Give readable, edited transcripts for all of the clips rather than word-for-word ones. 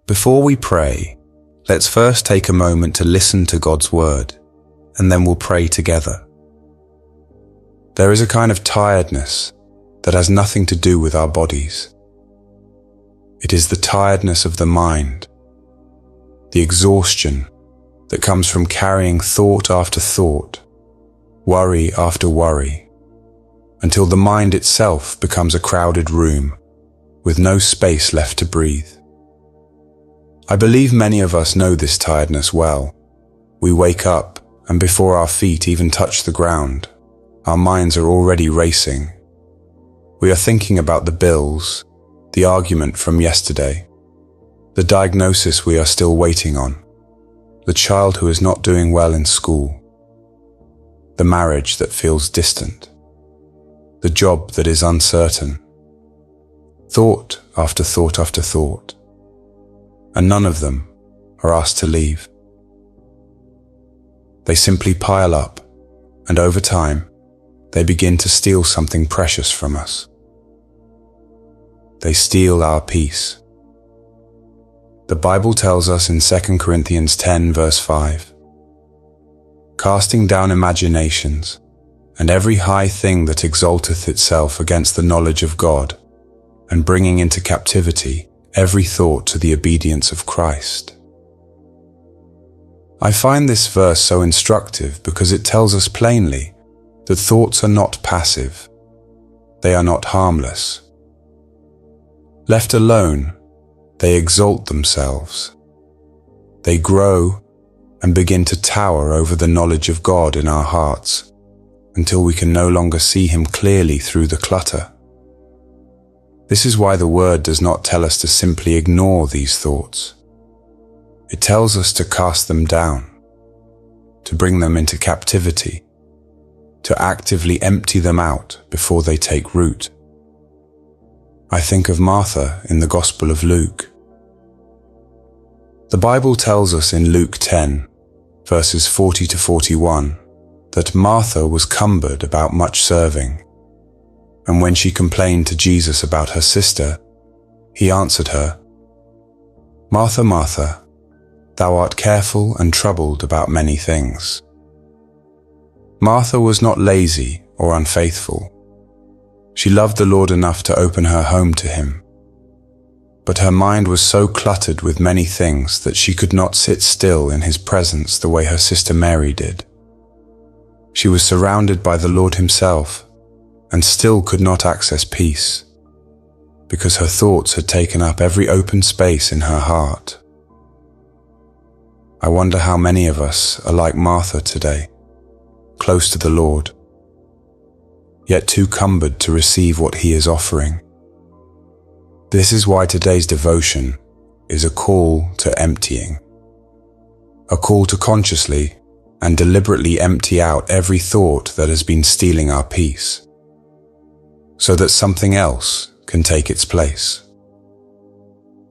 Before we pray, let's first take a moment to listen to God's word, and then we'll pray together. There is a kind of tiredness that has nothing to do with our bodies. It is the tiredness of the mind, the exhaustion that comes from carrying thought after thought, worry after worry, until the mind itself becomes a crowded room with no space left to breathe. I believe many of us know this tiredness well. We wake up, and before our feet even touch the ground, our minds are already racing. We are thinking about the bills, the argument from yesterday, the diagnosis we are still waiting on, the child who is not doing well in school, the marriage that feels distant, the job that is uncertain, thought after thought after thought, and none of them are asked to leave. They simply pile up, and over time, they begin to steal something precious from us. They steal our peace. The Bible tells us in 2 Corinthians 10 verse 5, "Casting down imaginations, and every high thing that exalteth itself against the knowledge of God, and bringing into captivity every thought to the obedience of Christ." I find this verse so instructive because it tells us plainly that thoughts are not passive. They are not harmless. Left alone, they exalt themselves. They grow and begin to tower over the knowledge of God in our hearts until we can no longer see Him clearly through the clutter. This is why the Word does not tell us to simply ignore these thoughts. It tells us to cast them down, to bring them into captivity, to actively empty them out before they take root. I think of Martha in the Gospel of Luke. The Bible tells us in Luke 10, verses 40 to 41, that Martha was cumbered about much serving, and when she complained to Jesus about her sister, He answered her, "Martha, Martha, thou art careful and troubled about many things." Martha was not lazy or unfaithful. She loved the Lord enough to open her home to Him. But her mind was so cluttered with many things that she could not sit still in His presence the way her sister Mary did. She was surrounded by the Lord Himself and still could not access peace, because her thoughts had taken up every open space in her heart. I wonder how many of us are like Martha today, close to the Lord, yet too cumbered to receive what He is offering. This is why today's devotion is a call to emptying, a call to consciously and deliberately empty out every thought that has been stealing our peace, so that something else can take its place.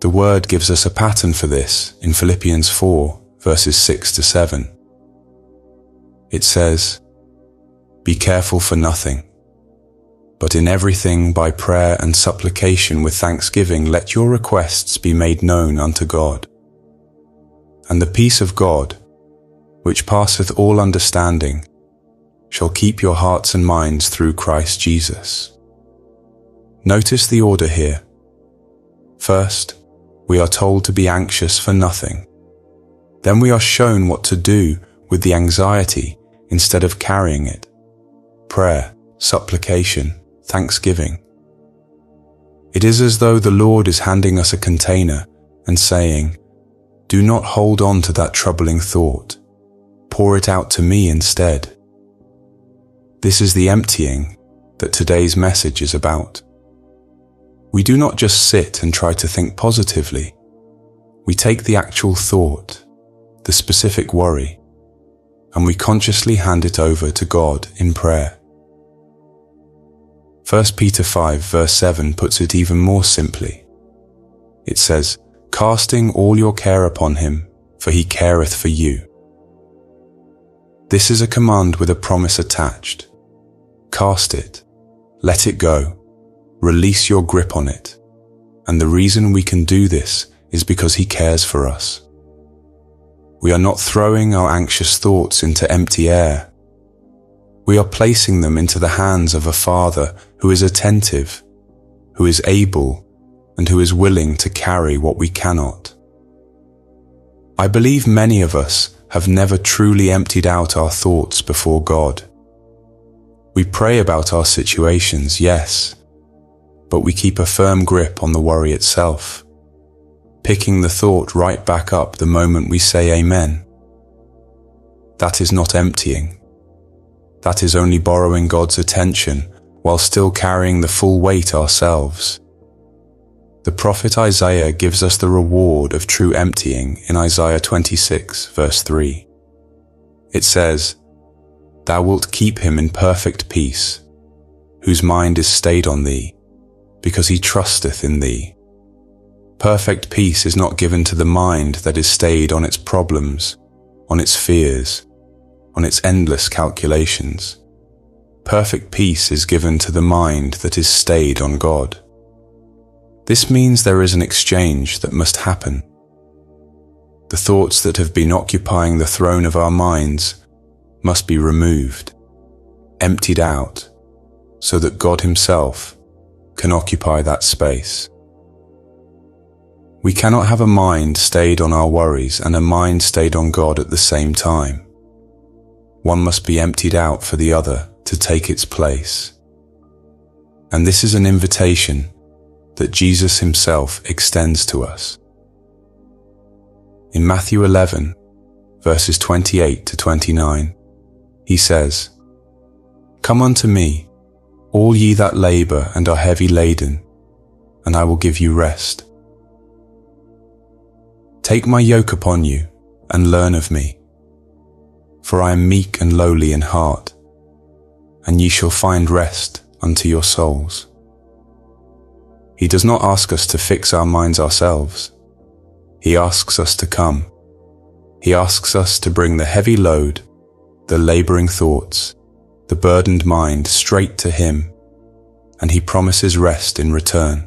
The Word gives us a pattern for this in Philippians 4, verses 6 to 7. It says, "Be careful for nothing, but in everything by prayer and supplication with thanksgiving let your requests be made known unto God. And the peace of God, which passeth all understanding, shall keep your hearts and minds through Christ Jesus." Notice the order here. First, we are told to be anxious for nothing. Then we are shown what to do with the anxiety instead of carrying it. Prayer, supplication, thanksgiving. It is as though the Lord is handing us a container and saying, "Do not hold on to that troubling thought. Pour it out to me instead." This is the emptying that today's message is about. We do not just sit and try to think positively. We take the actual thought, the specific worry, and we consciously hand it over to God in prayer. 1 Peter 5 verse 7 puts it even more simply. It says, "Casting all your care upon Him, for He careth for you." This is a command with a promise attached. Cast it, let it go, release your grip on it, and the reason we can do this is because He cares for us. We are not throwing our anxious thoughts into empty air. We are placing them into the hands of a Father who is attentive, who is able, and who is willing to carry what we cannot. I believe many of us have never truly emptied out our thoughts before God. We pray about our situations, yes, but we keep a firm grip on the worry itself, picking the thought right back up the moment we say amen. That is not emptying. That is only borrowing God's attention while still carrying the full weight ourselves. The prophet Isaiah gives us the reward of true emptying in Isaiah 26, verse 3. It says, "Thou wilt keep him in perfect peace, whose mind is stayed on thee, because he trusteth in thee." Perfect peace is not given to the mind that is stayed on its problems, on its fears, on its endless calculations. Perfect peace is given to the mind that is stayed on God. This means there is an exchange that must happen. The thoughts that have been occupying the throne of our minds must be removed, emptied out, so that God Himself can occupy that space. We cannot have a mind stayed on our worries and a mind stayed on God at the same time. One must be emptied out for the other to take its place. And this is an invitation that Jesus Himself extends to us. In Matthew 11, verses 28 to 29, He says, "Come unto me, all ye that labour and are heavy laden, and I will give you rest. Take my yoke upon you, and learn of me, for I am meek and lowly in heart, and ye shall find rest unto your souls." He does not ask us to fix our minds ourselves. He asks us to come. He asks us to bring the heavy load, the labouring thoughts, the burdened mind straight to Him, and He promises rest in return.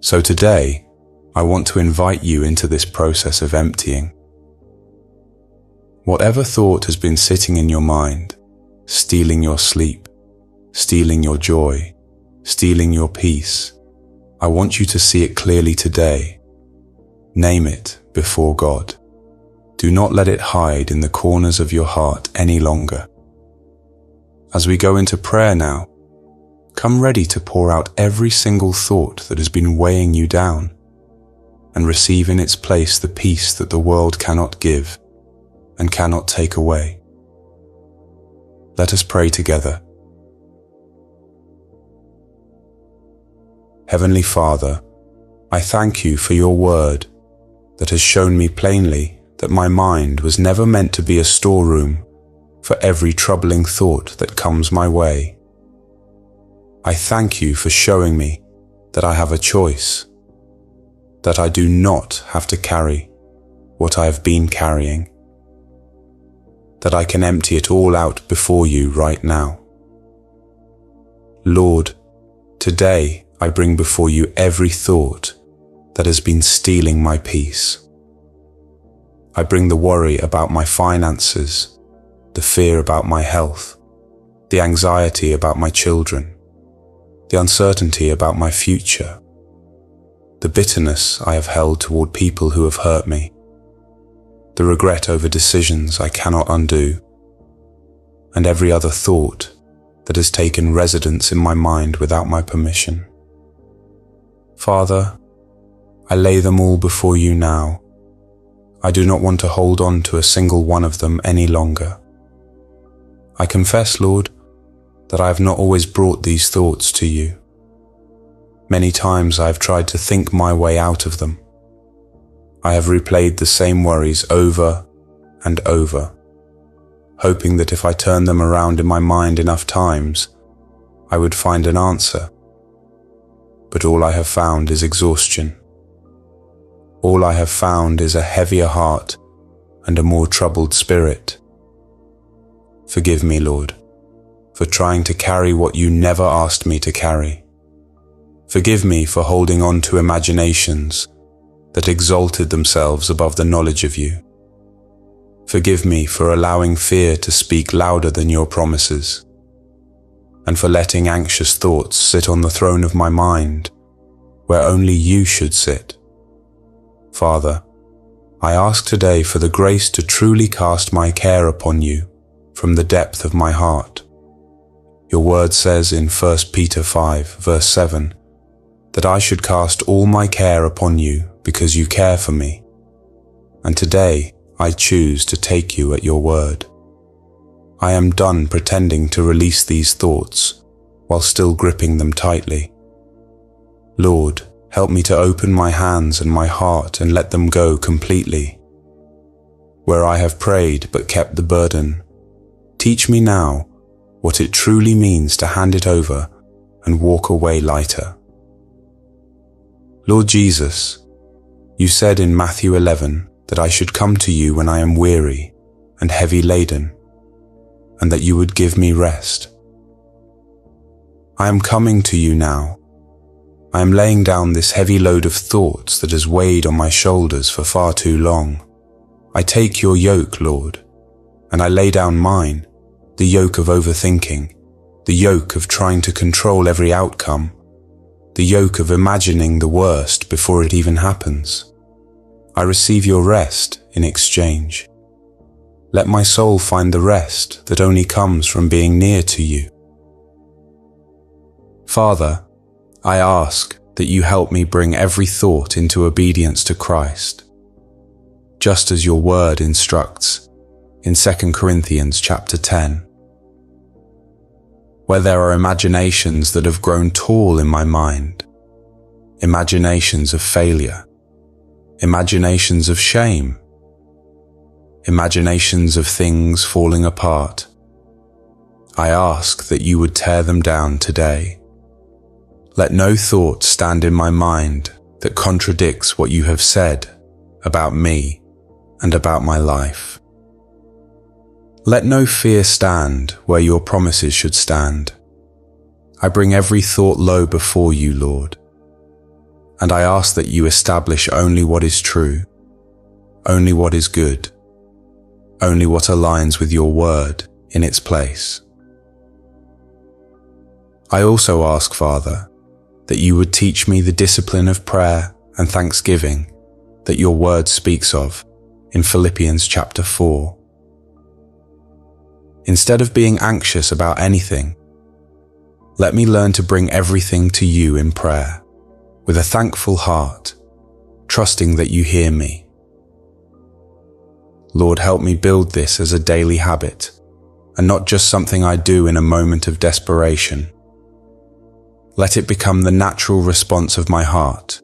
So today, I want to invite you into this process of emptying. Whatever thought has been sitting in your mind, stealing your sleep, stealing your joy, stealing your peace, I want you to see it clearly today. Name it before God. Do not let it hide in the corners of your heart any longer. As we go into prayer now, come ready to pour out every single thought that has been weighing you down, and receive in its place the peace that the world cannot give and cannot take away. Let us pray together. Heavenly Father, I thank you for your word that has shown me plainly that my mind was never meant to be a storeroom for every troubling thought that comes my way. I thank you for showing me that I have a choice, that I do not have to carry what I have been carrying, that I can empty it all out before you right now. Lord, today I bring before you every thought that has been stealing my peace. I bring the worry about my finances, the fear about my health, the anxiety about my children, the uncertainty about my future, the bitterness I have held toward people who have hurt me, the regret over decisions I cannot undo, and every other thought that has taken residence in my mind without my permission. Father, I lay them all before you now. I do not want to hold on to a single one of them any longer. I confess, Lord, that I have not always brought these thoughts to you. Many times I have tried to think my way out of them. I have replayed the same worries over and over, hoping that if I turned them around in my mind enough times, I would find an answer. But all I have found is exhaustion. All I have found is a heavier heart and a more troubled spirit. Forgive me, Lord, for trying to carry what you never asked me to carry. Forgive me for holding on to imaginations that exalted themselves above the knowledge of you. Forgive me for allowing fear to speak louder than your promises, and for letting anxious thoughts sit on the throne of my mind, where only you should sit. Father, I ask today for the grace to truly cast my care upon you from the depth of my heart. Your word says in 1 Peter 5, verse 7, that I should cast all my care upon you because you care for me. And today I choose to take you at your word. I am done pretending to release these thoughts while still gripping them tightly. Lord, help me to open my hands and my heart and let them go completely. Where I have prayed but kept the burden, teach me now what it truly means to hand it over and walk away lighter. Lord Jesus, you said in Matthew 11 that I should come to you when I am weary and heavy laden, and that you would give me rest. I am coming to you now. I am laying down this heavy load of thoughts that has weighed on my shoulders for far too long. I take your yoke, Lord, and I lay down mine, the yoke of overthinking, the yoke of trying to control every outcome, the yoke of imagining the worst before it even happens. I receive your rest in exchange. Let my soul find the rest that only comes from being near to you. Father, I ask that you help me bring every thought into obedience to Christ, just as your word instructs in 2 Corinthians chapter 10. Where there are imaginations that have grown tall in my mind, imaginations of failure, imaginations of shame, imaginations of things falling apart, I ask that you would tear them down today. Let no thought stand in my mind that contradicts what you have said about me and about my life. Let no fear stand where your promises should stand. I bring every thought low before you, Lord, and I ask that you establish only what is true, only what is good, only what aligns with your word in its place. I also ask, Father, that you would teach me the discipline of prayer and thanksgiving that your word speaks of in Philippians chapter 4. Instead of being anxious about anything, let me learn to bring everything to you in prayer, with a thankful heart, trusting that you hear me. Lord, help me build this as a daily habit, and not just something I do in a moment of desperation. Let it become the natural response of my heart,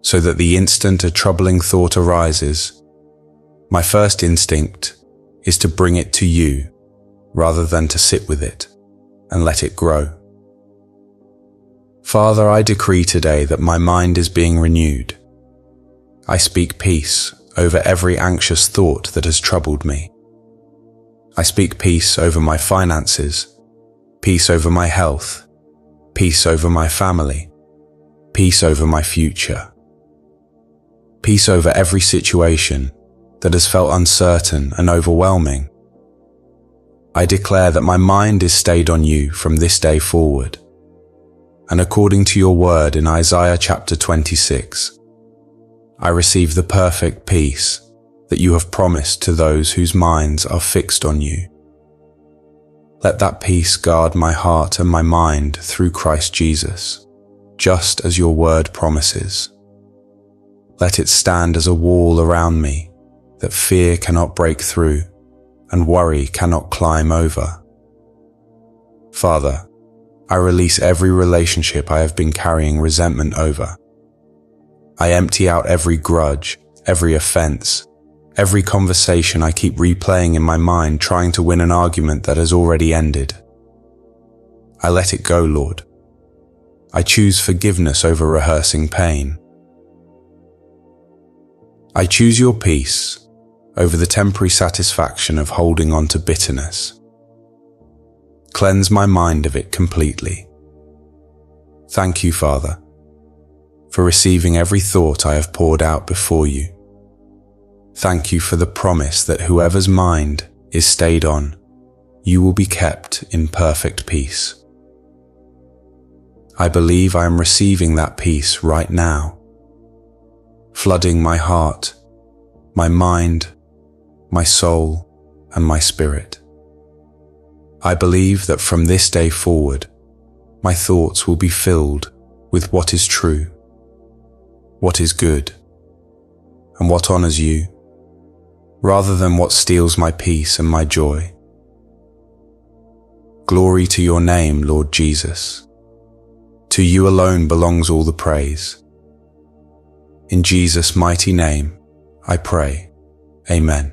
so that the instant a troubling thought arises, my first instinct is to bring it to you, rather than to sit with it and let it grow. Father, I decree today that my mind is being renewed. I speak peace over every anxious thought that has troubled me. I speak peace over my finances, peace over my health, peace over my family, peace over my future, peace over every situation that has felt uncertain and overwhelming. I declare that my mind is stayed on you from this day forward. And according to your word in Isaiah chapter 26, I receive the perfect peace that you have promised to those whose minds are fixed on you. Let that peace guard my heart and my mind through Christ Jesus, just as your word promises. Let it stand as a wall around me that fear cannot break through and worry cannot climb over. Father, I release every relationship I have been carrying resentment over. I empty out every grudge, every offense, every conversation I keep replaying in my mind trying to win an argument that has already ended. I let it go, Lord. I choose forgiveness over rehearsing pain. I choose your peace over the temporary satisfaction of holding on to bitterness. Cleanse my mind of it completely. Thank you, Father, for receiving every thought I have poured out before you. Thank you for the promise that whoever's mind is stayed on, you will be kept in perfect peace. I believe I am receiving that peace right now, flooding my heart, my mind, my soul, and my spirit. I believe that from this day forward, my thoughts will be filled with what is true, what is good, and what honors you, rather than what steals my peace and my joy. Glory to your name, Lord Jesus. To you alone belongs all the praise. In Jesus' mighty name, I pray. Amen.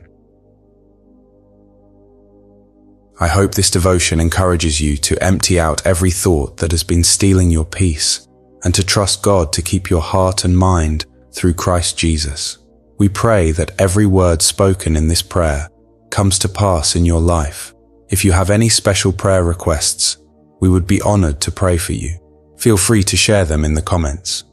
I hope this devotion encourages you to empty out every thought that has been stealing your peace and to trust God to keep your heart and mind through Christ Jesus. We pray that every word spoken in this prayer comes to pass in your life. If you have any special prayer requests, we would be honored to pray for you. Feel free to share them in the comments.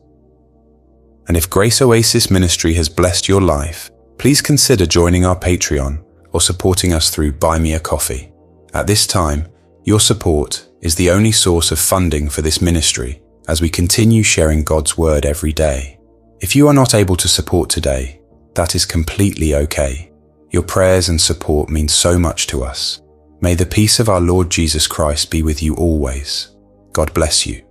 And if Grace Oasis Ministry has blessed your life, please consider joining our Patreon or supporting us through Buy Me a Coffee. At this time, your support is the only source of funding for this ministry as we continue sharing God's Word every day. If you are not able to support today, that is completely okay. Your prayers and support mean so much to us. May the peace of our Lord Jesus Christ be with you always. God bless you.